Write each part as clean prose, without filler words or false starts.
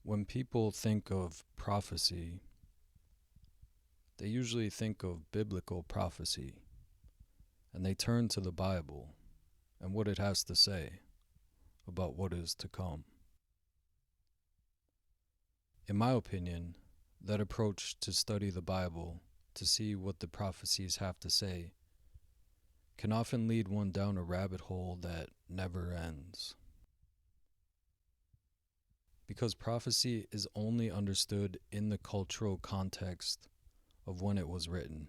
When people think of prophecy, they usually think of biblical prophecy, and they turn to the Bible and what it has to say about what is to come. In my opinion, that approach to study the Bible to see what the prophecies have to say can often lead one down a rabbit hole that never ends. Because prophecy is only understood in the cultural context of when it was written.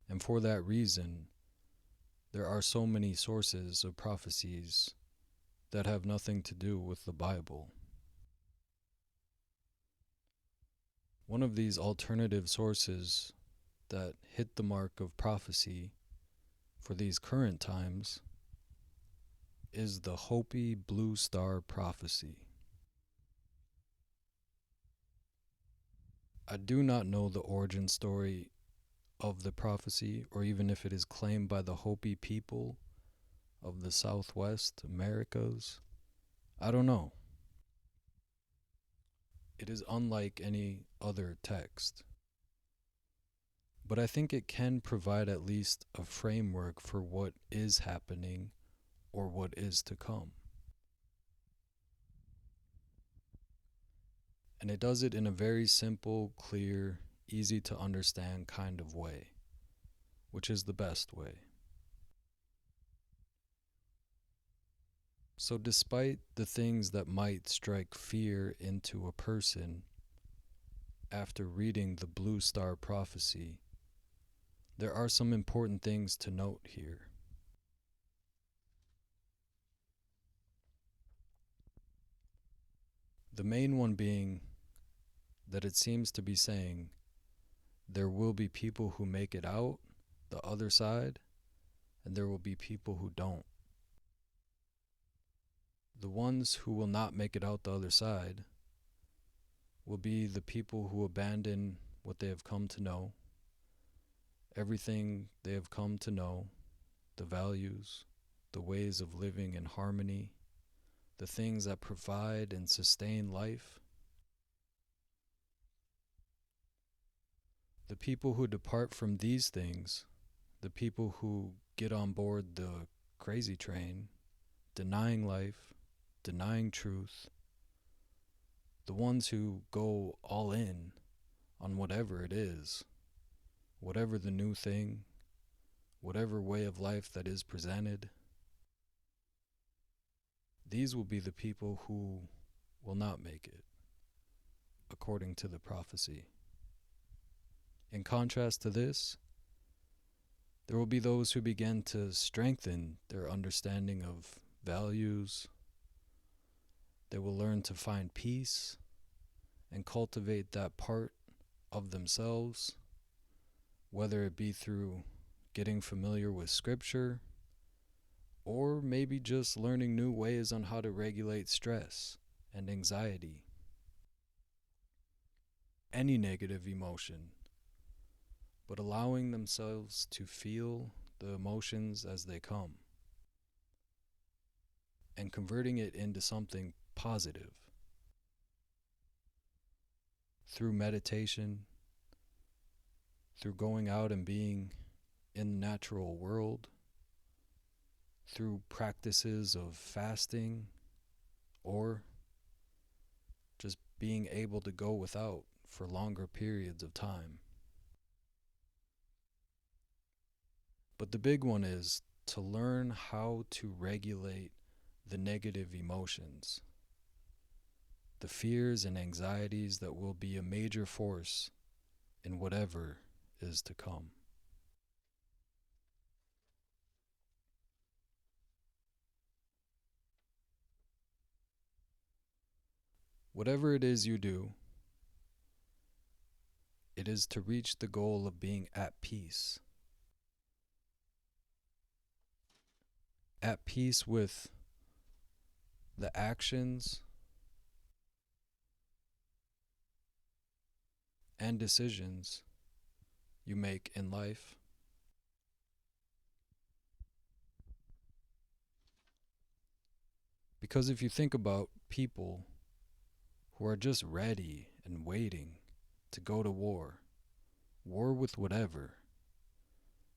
And for that reason, there are so many sources of prophecies that have nothing to do with the Bible. One of these alternative sources that hit the mark of prophecy for these current times is the Hopi Blue Star Prophecy. I do not know the origin story of the prophecy, or even if it is claimed by the Hopi people of the Southwest Americas. I don't know. It is unlike any other text. But I think it can provide at least a framework for what is happening or what is to come. And it does it in a very simple, clear, easy to understand kind of way, which is the best way. So, despite the things that might strike fear into a person after reading the Blue Star Prophecy, there are some important things to note here. The main one being that it seems to be saying there will be people who make it out the other side, and there will be people who don't. The ones who will not make it out the other side will be the people who abandon what they have come to know, everything they have come to know, the values, the ways of living in harmony, the things that provide and sustain life. The people who depart from these things, the people who get on board the crazy train, denying life, denying truth, the ones who go all in on whatever it is, whatever the new thing, whatever way of life that is presented, these will be the people who will not make it, according to the prophecy. In contrast to this, there will be those who begin to strengthen their understanding of values. They will learn to find peace and cultivate that part of themselves, whether it be through getting familiar with scripture or maybe just learning new ways on how to regulate stress and anxiety. Any negative emotion, but allowing themselves to feel the emotions as they come and converting it into something positive through meditation, through going out and being in the natural world, through practices of fasting, or just being able to go without for longer periods of time. But the big one is to learn how to regulate the negative emotions, the fears and anxieties that will be a major force in whatever is to come. Whatever it is you do, it is to reach the goal of being at peace. At peace with the actions and decisions you make in life. Because if you think about people who are just ready and waiting to go to war with whatever.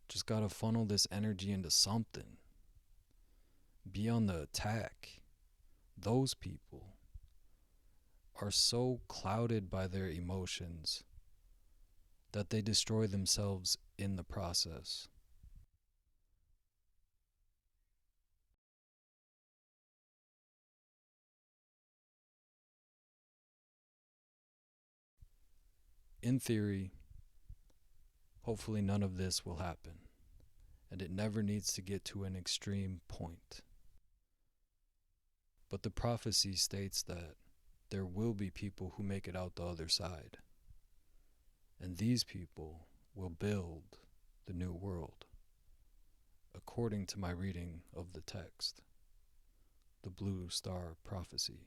Just gotta funnel this energy into something. Be on the attack. Those people are so clouded by their emotions that they destroy themselves in the process. In theory, hopefully none of this will happen, and it never needs to get to an extreme point. But the prophecy states that there will be people who make it out the other side, and these people will build the new world, according to my reading of the text, the Blue Star Prophecy.